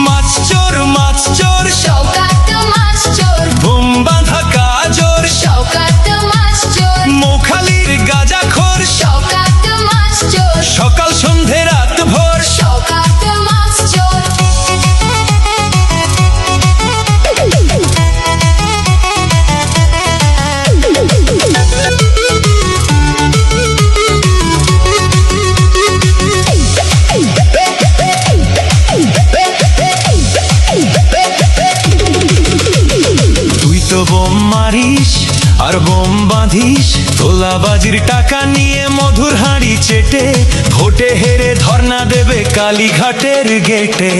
মাছ চোর শওকাত মাছ চোর, বোম বাঁধা কাজর শওকাত মাছ চোর, মৌখালির গাঁজাখোর শওকাত মাছ চোর, সকাল সন্ধে রাত ভোর শওকাত মাছ চোর। তুই তো বোম মারিস আর বোম বাঁধিস, তোলাবাজির টাকা নিয়ে মধুর হাঁড়ি চেটে ভোটে হেরে ধর্ণা দেবে কালীঘাটের গেটে।